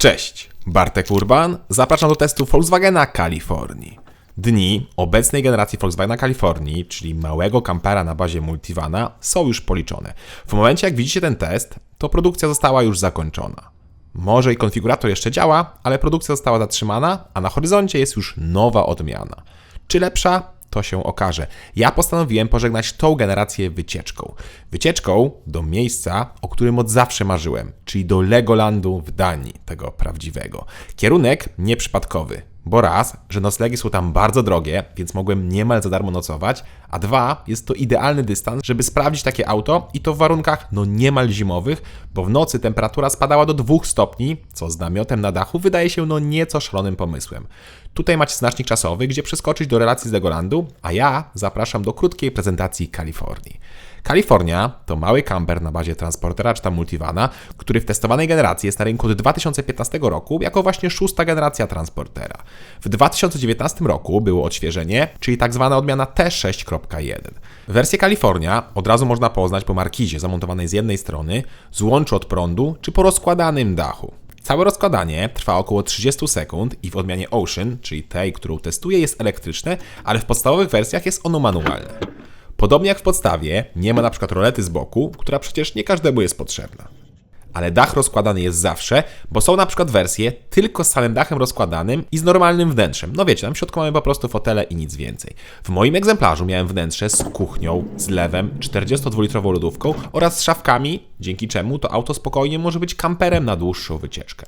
Cześć, Bartek Urban, zapraszam do testu Volkswagena Kalifornii. Dni obecnej generacji Volkswagena Kalifornii, czyli małego kampera na bazie multivana, są już policzone. W momencie jak widzicie ten test, to produkcja została już zakończona. Może i konfigurator jeszcze działa, ale produkcja została zatrzymana, a na horyzoncie jest już nowa odmiana. Czy lepsza? To się okaże. Ja postanowiłem pożegnać tą generację wycieczką. Wycieczką do miejsca, o którym od zawsze marzyłem, czyli do Legolandu w Danii, tego prawdziwego. Kierunek nieprzypadkowy, bo raz, że noclegi są tam bardzo drogie, więc mogłem niemal za darmo nocować, a dwa, jest to idealny dystans, żeby sprawdzić takie auto i to w warunkach niemal zimowych, bo w nocy temperatura spadała do 2 stopni, co z namiotem na dachu wydaje się nieco szalonym pomysłem. Tutaj macie znacznik czasowy, gdzie przeskoczyć do relacji z Legolandu, a ja zapraszam do krótkiej prezentacji Kalifornii. Kalifornia to mały camper na bazie transportera czy tam multivana, który w testowanej generacji jest na rynku od 2015 roku jako właśnie 6. generacja transportera. W 2019 roku było odświeżenie, czyli tak zwana odmiana T6.1. Wersję Kalifornia od razu można poznać po markizie zamontowanej z jednej strony, złączu od prądu czy po rozkładanym dachu. Całe rozkładanie trwa około 30 sekund i w odmianie Ocean, czyli tej, którą testuję, jest elektryczne, ale w podstawowych wersjach jest ono manualne. Podobnie jak w podstawie, nie ma na przykład rolety z boku, która przecież nie każdemu jest potrzebna. Ale dach rozkładany jest zawsze, bo są na przykład wersje tylko z samym dachem rozkładanym i z normalnym wnętrzem. No wiecie, tam w środku mamy po prostu fotele i nic więcej. W moim egzemplarzu miałem wnętrze z kuchnią, zlewem, 42-litrową lodówką oraz z szafkami, dzięki czemu to auto spokojnie może być kamperem na dłuższą wycieczkę.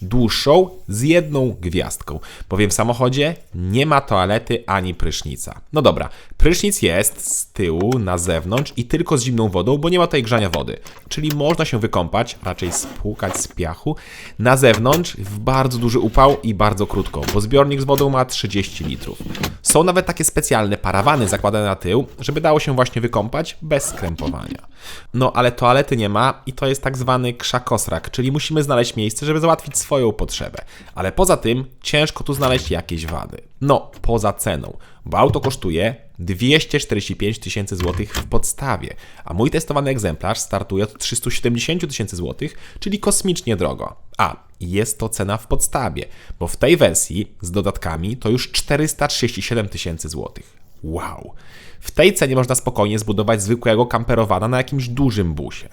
Dłuższą z 1 gwiazdką, bowiem w samochodzie nie ma toalety ani prysznica. No dobra, prysznic jest z tyłu, na zewnątrz i tylko z zimną wodą, bo nie ma tutaj grzania wody. Czyli można się wykąpać, raczej spłukać z piachu, na zewnątrz w bardzo duży upał i bardzo krótko, bo zbiornik z wodą ma 30 litrów. Są nawet takie specjalne parawany zakładane na tył, żeby dało się właśnie wykąpać bez skrępowania. No ale toalety nie ma i to jest tak zwany krzakosrak, czyli musimy znaleźć miejsce, żeby załatwić swoją potrzebę. Ale poza tym ciężko tu znaleźć jakieś wady. No, poza ceną, bo auto kosztuje 245 tysięcy złotych w podstawie, a mój testowany egzemplarz startuje od 370 tysięcy złotych, czyli kosmicznie drogo. A, jest to cena w podstawie, bo w tej wersji z dodatkami to już 437 tysięcy złotych. Wow! W tej cenie można spokojnie zbudować zwykłego kamperowana na jakimś dużym busie.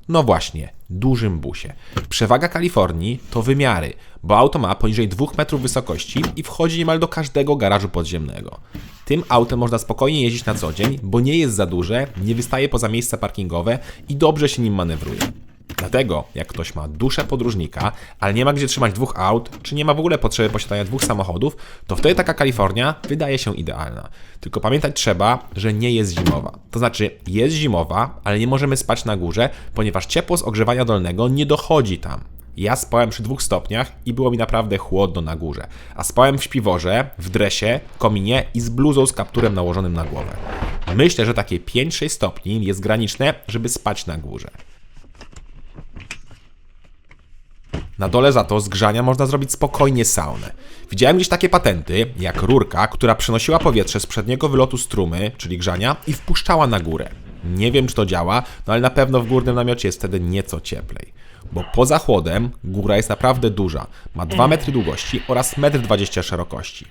No właśnie, dużym busie. Przewaga Kalifornii to wymiary, bo auto ma poniżej 2 metrów wysokości i wchodzi niemal do każdego garażu podziemnego. Tym autem można spokojnie jeździć na co dzień, bo nie jest za duże, nie wystaje poza miejsca parkingowe i dobrze się nim manewruje. Dlatego, jak ktoś ma duszę podróżnika, ale nie ma gdzie trzymać 2 aut, czy nie ma w ogóle potrzeby posiadania 2 samochodów, to wtedy taka Kalifornia wydaje się idealna. Tylko pamiętać trzeba, że nie jest zimowa. To znaczy, jest zimowa, ale nie możemy spać na górze, ponieważ ciepło z ogrzewania dolnego nie dochodzi tam. Ja spałem przy 2 stopniach i było mi naprawdę chłodno na górze. A spałem w śpiworze, w dresie, kominie i z bluzą z kapturem nałożonym na głowę. Myślę, że takie 5-6 stopni jest graniczne, żeby spać na górze. Na dole za to z grzania można zrobić spokojnie saunę. Widziałem gdzieś takie patenty, jak rurka, która przenosiła powietrze z przedniego wylotu strumy, czyli grzania, i wpuszczała na górę. Nie wiem, czy to działa, no ale na pewno w górnym namiocie jest wtedy nieco cieplej. Bo poza chłodem góra jest naprawdę duża. Ma 2 metry długości oraz 1,20 m szerokości.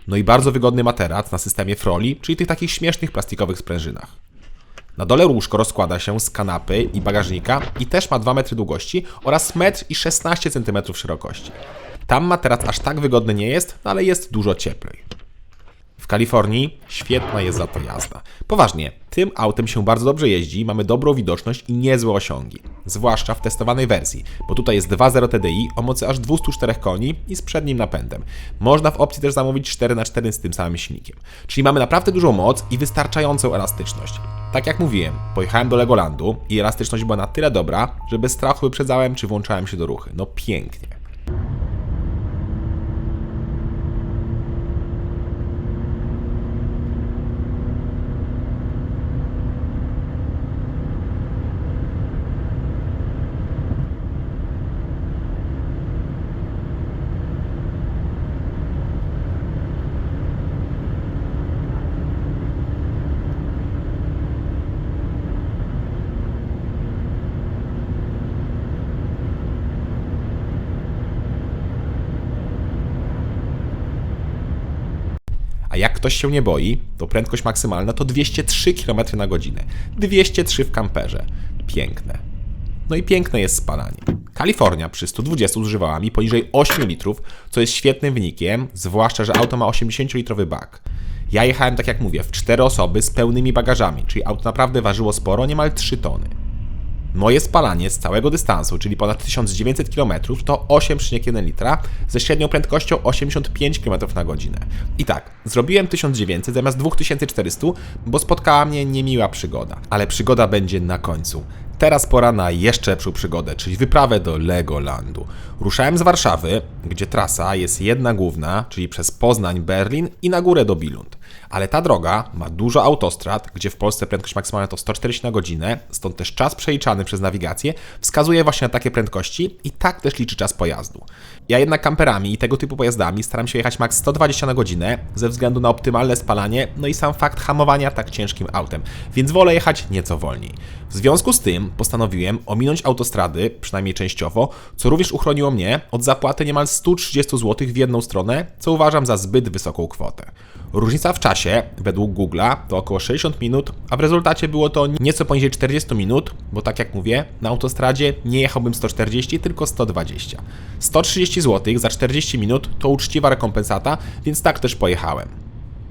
No i bardzo wygodny materac na systemie Froli, czyli tych takich śmiesznych plastikowych sprężynach. Na dole łóżko rozkłada się z kanapy i bagażnika i też ma 2 metry długości oraz 1,16 m szerokości. Tam materac aż tak wygodny nie jest, no ale jest dużo cieplej. W Kalifornii świetna jest za to jazda. Poważnie, tym autem się bardzo dobrze jeździ, mamy dobrą widoczność i niezłe osiągi. Zwłaszcza w testowanej wersji, bo tutaj jest 2.0 TDI o mocy aż 204 koni i z przednim napędem. Można w opcji też zamówić 4x4 z tym samym silnikiem. Czyli mamy naprawdę dużą moc i wystarczającą elastyczność. Tak jak mówiłem, pojechałem do Legolandu i elastyczność była na tyle dobra, że bez strachu wyprzedzałem czy włączałem się do ruchy. No pięknie. ktoś się nie boi, to prędkość maksymalna to 203 km na godzinę. 203 w kamperze. Piękne. No i piękne jest spalanie. Kalifornia przy 120 zużywała mi poniżej 8 litrów, co jest świetnym wynikiem, zwłaszcza, że auto ma 80-litrowy bak. Ja jechałem, tak jak mówię, w 4 osoby z pełnymi bagażami, czyli auto naprawdę ważyło sporo, niemal 3 tony. Moje spalanie z całego dystansu, czyli ponad 1900 km, to 8,1 litra ze średnią prędkością 85 km na godzinę. I tak, zrobiłem 1900 zamiast 2400, bo spotkała mnie niemiła przygoda. Ale przygoda będzie na końcu. Teraz pora na jeszcze lepszą przygodę, czyli wyprawę do Legolandu. Ruszałem z Warszawy, gdzie trasa jest jedna główna, czyli przez Poznań, Berlin i na górę do Billund. Ale ta droga ma dużo autostrad, gdzie w Polsce prędkość maksymalna to 140 na godzinę, stąd też czas przeliczany przez nawigację wskazuje właśnie na takie prędkości i tak też liczy czas pojazdu. Ja jednak kamperami i tego typu pojazdami staram się jechać maks 120 na godzinę ze względu na optymalne spalanie, no i sam fakt hamowania tak ciężkim autem, więc wolę jechać nieco wolniej. W związku z tym postanowiłem ominąć autostrady, przynajmniej częściowo, co również uchroniło mnie od zapłaty niemal 130 zł w jedną stronę, co uważam za zbyt wysoką kwotę. Różnica w czasie, według Google'a, to około 60 minut, a w rezultacie było to nieco poniżej 40 minut, bo tak jak mówię, na autostradzie nie jechałbym 140, tylko 120. 130 zł za 40 minut to uczciwa rekompensata, więc tak też pojechałem.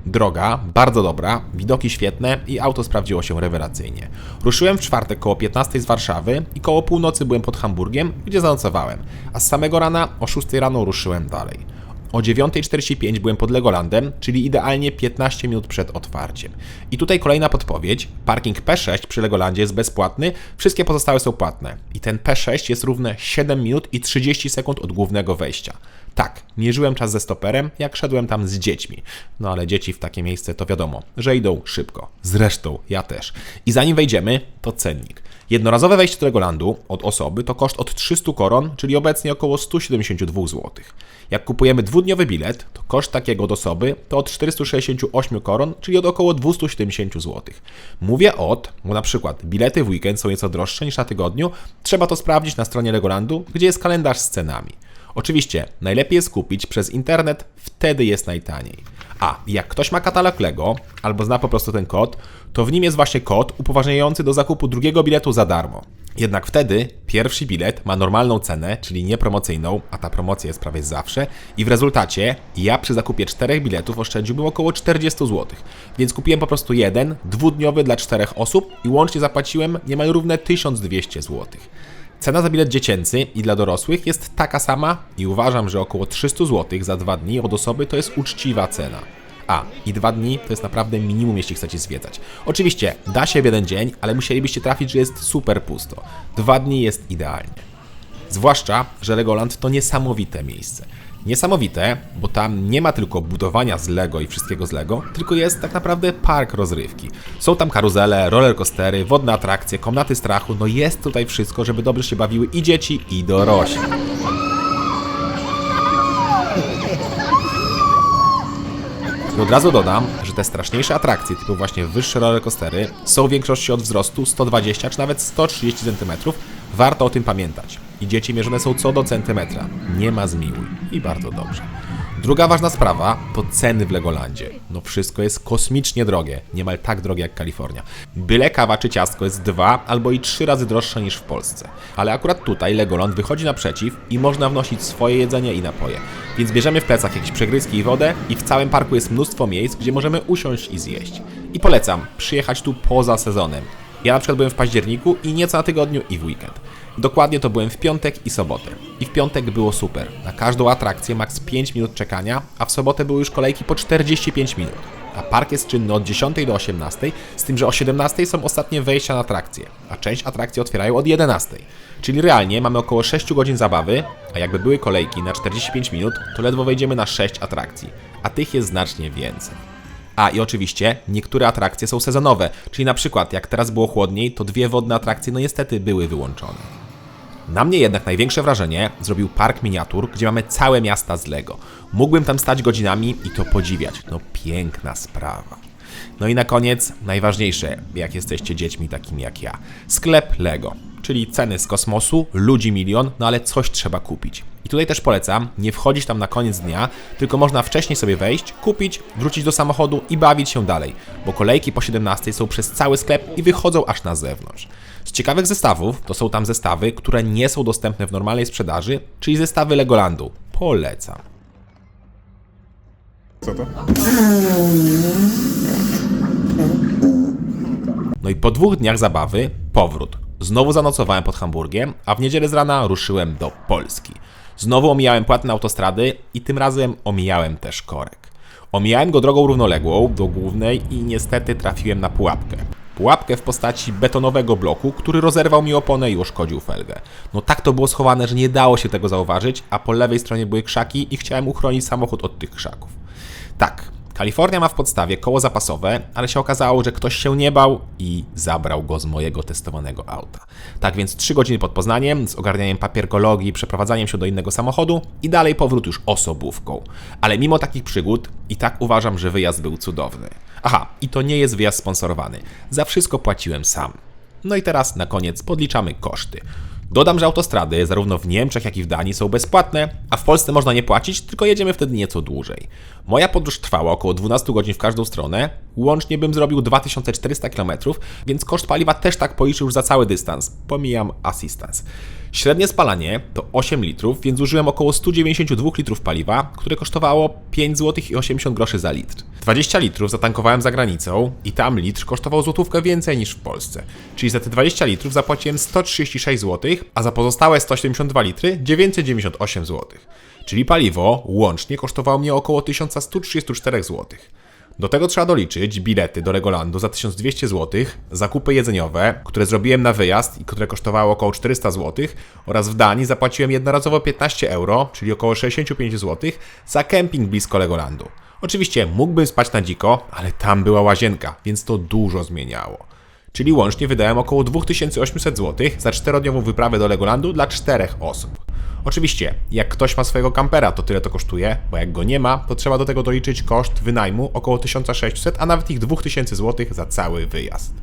Droga bardzo dobra, widoki świetne i auto sprawdziło się rewelacyjnie. Ruszyłem w czwartek koło 15 z Warszawy i koło północy byłem pod Hamburgiem, gdzie zanocowałem, a z samego rana o 6 rano ruszyłem dalej. O 9:45 byłem pod Legolandem, czyli idealnie 15 minut przed otwarciem. I tutaj kolejna podpowiedź. Parking P6 przy Legolandzie jest bezpłatny, wszystkie pozostałe są płatne. I ten P6 jest równe 7 minut i 30 sekund od głównego wejścia. Tak, mierzyłem czas ze stoperem, jak szedłem tam z dziećmi. No ale dzieci w takie miejsce to wiadomo, że idą szybko. Zresztą ja też. I zanim wejdziemy, to cennik. Jednorazowe wejście do Legolandu od osoby to koszt od 300 koron, czyli obecnie około 172 zł. Jak kupujemy dwudniowy bilet, to koszt takiego od osoby to od 468 koron, czyli od około 270 zł. Mówię bo na przykład bilety w weekend są nieco droższe niż na tygodniu, trzeba to sprawdzić na stronie Legolandu, gdzie jest kalendarz z cenami. Oczywiście, najlepiej jest kupić przez internet, wtedy jest najtaniej. A jak ktoś ma katalog Lego, albo zna po prostu ten kod, to w nim jest właśnie kod upoważniający do zakupu drugiego biletu za darmo. Jednak wtedy pierwszy bilet ma normalną cenę, czyli niepromocyjną, a ta promocja jest prawie zawsze i w rezultacie ja przy zakupie 4 biletów oszczędziłbym około 40 zł. Więc kupiłem po prostu jeden, dwudniowy dla 4 osób i łącznie zapłaciłem niemal równe 1200 zł. Cena za bilet dziecięcy i dla dorosłych jest taka sama i uważam, że około 300 zł za 2 dni od osoby to jest uczciwa cena. I 2 dni to jest naprawdę minimum, jeśli chcecie zwiedzać. Oczywiście da się w jeden dzień, ale musielibyście trafić, że jest super pusto. 2 dni jest idealnie. Zwłaszcza, że Legoland to niesamowite miejsce. Niesamowite, bo tam nie ma tylko budowania z Lego i wszystkiego z Lego, tylko jest tak naprawdę park rozrywki. Są tam karuzele, rollercoastery, wodne atrakcje, komnaty strachu, no jest tutaj wszystko, żeby dobrze się bawiły i dzieci, i dorośli. I od razu dodam, że te straszniejsze atrakcje, typu właśnie wyższe rollercoastery, są w większości od wzrostu 120 czy nawet 130 cm. Warto o tym pamiętać. I dzieci mierzone są co do centymetra. Nie ma zmiłuj. I bardzo dobrze. Druga ważna sprawa to ceny w Legolandzie. No wszystko jest kosmicznie drogie. Niemal tak drogie jak Kalifornia. Byle kawa czy ciastko jest 2 albo i 3 razy droższe niż w Polsce. Ale akurat tutaj Legoland wychodzi naprzeciw i można wnosić swoje jedzenie i napoje. Więc bierzemy w plecach jakieś przegryzki i wodę i w całym parku jest mnóstwo miejsc, gdzie możemy usiąść i zjeść. I polecam przyjechać tu poza sezonem. Ja na przykład byłem w październiku i nieco na tygodniu i w weekend. Dokładnie to byłem w piątek i sobotę. I w piątek było super. Na każdą atrakcję maks 5 minut czekania, a w sobotę były już kolejki po 45 minut. A park jest czynny od 10 do 18, z tym, że o 17 są ostatnie wejścia na atrakcje, a część atrakcji otwierają od 11. Czyli realnie mamy około 6 godzin zabawy, a jakby były kolejki na 45 minut, to ledwo wejdziemy na 6 atrakcji, a tych jest znacznie więcej. I oczywiście niektóre atrakcje są sezonowe, czyli na przykład jak teraz było chłodniej, to 2 wodne atrakcje no niestety były wyłączone. Na mnie jednak największe wrażenie zrobił park miniatur, gdzie mamy całe miasta z Lego. Mógłbym tam stać godzinami i to podziwiać. No piękna sprawa. No i na koniec najważniejsze, jak jesteście dziećmi takimi jak ja. Sklep Lego, czyli ceny z kosmosu, ludzi milion, no ale coś trzeba kupić. I tutaj też polecam nie wchodzić tam na koniec dnia, tylko można wcześniej sobie wejść, kupić, wrócić do samochodu i bawić się dalej, bo kolejki po 17 są przez cały sklep i wychodzą aż na zewnątrz. Z ciekawych zestawów to są tam zestawy, które nie są dostępne w normalnej sprzedaży, czyli zestawy Legolandu. Polecam. Co to? No i po 2 dniach zabawy powrót. Znowu zanocowałem pod Hamburgiem, a w niedzielę z rana ruszyłem do Polski. Znowu omijałem płatne autostrady i tym razem omijałem też korek. Omijałem go drogą równoległą do głównej i niestety trafiłem na pułapkę. Pułapkę w postaci betonowego bloku, który rozerwał mi oponę i uszkodził felgę. No tak to było schowane, że nie dało się tego zauważyć, a po lewej stronie były krzaki i chciałem uchronić samochód od tych krzaków. Tak, Kalifornia ma w podstawie koło zapasowe, ale się okazało, że ktoś się nie bał i zabrał go z mojego testowanego auta. Tak więc 3 godziny pod Poznaniem, z ogarnianiem papierkologii, przeprowadzaniem się do innego samochodu i dalej powrót już osobówką. Ale mimo takich przygód i tak uważam, że wyjazd był cudowny. Aha, i to nie jest wyjazd sponsorowany. Za wszystko płaciłem sam. No i teraz na koniec podliczamy koszty. Dodam, że autostrady zarówno w Niemczech, jak i w Danii są bezpłatne, a w Polsce można nie płacić, tylko jedziemy wtedy nieco dłużej. Moja podróż trwała około 12 godzin w każdą stronę, łącznie bym zrobił 2400 km, więc koszt paliwa też tak policzył już za cały dystans, pomijam assistance. Średnie spalanie to 8 litrów, więc zużyłem około 192 litrów paliwa, które kosztowało 5 zł i 80 groszy za litr. 20 litrów zatankowałem za granicą i tam litr kosztował złotówkę więcej niż w Polsce. Czyli za te 20 litrów zapłaciłem 136 zł, a za pozostałe 172 litry 998 zł. Czyli paliwo łącznie kosztowało mnie około 1134 zł. Do tego trzeba doliczyć bilety do Legolandu za 1200 zł, zakupy jedzeniowe, które zrobiłem na wyjazd i które kosztowało około 400 zł oraz w Danii zapłaciłem jednorazowo 15 euro, czyli około 65 zł za kemping blisko Legolandu. Oczywiście mógłbym spać na dziko, ale tam była łazienka, więc to dużo zmieniało. Czyli łącznie wydałem około 2800 zł za 4-dniową wyprawę do Legolandu dla 4 osób. Oczywiście, jak ktoś ma swojego kampera, to tyle to kosztuje, bo jak go nie ma, to trzeba do tego doliczyć koszt wynajmu około 1600, a nawet ich 2000 zł za cały wyjazd.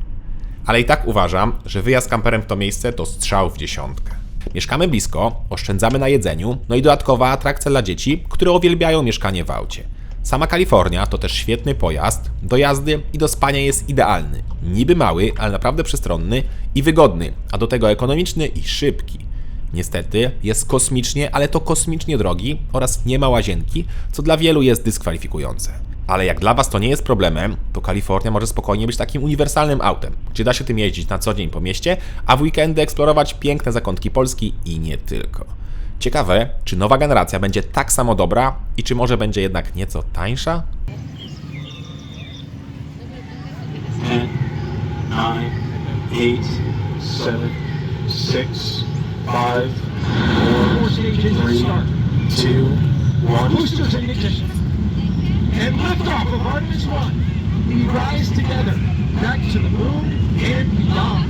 Ale i tak uważam, że wyjazd kamperem w to miejsce to strzał w dziesiątkę. Mieszkamy blisko, oszczędzamy na jedzeniu, no i dodatkowa atrakcja dla dzieci, które uwielbiają mieszkanie w aucie. Sama Kalifornia to też świetny pojazd, do jazdy i do spania jest idealny. Niby mały, ale naprawdę przestronny i wygodny, a do tego ekonomiczny i szybki. Niestety jest kosmicznie, ale to kosmicznie drogi oraz nie ma łazienki, co dla wielu jest dyskwalifikujące. Ale jak dla Was to nie jest problemem, to Kalifornia może spokojnie być takim uniwersalnym autem, gdzie da się tym jeździć na co dzień po mieście, a w weekendy eksplorować piękne zakątki Polski i nie tylko. Ciekawe, czy nowa generacja będzie tak samo dobra i czy może będzie jednak nieco tańsza? 10, 9, 8, 7, 6, 5, 4, 3, 2, 1. Boosters in ignition. And liftoff of Artemis 1. We rise together back to the moon and beyond.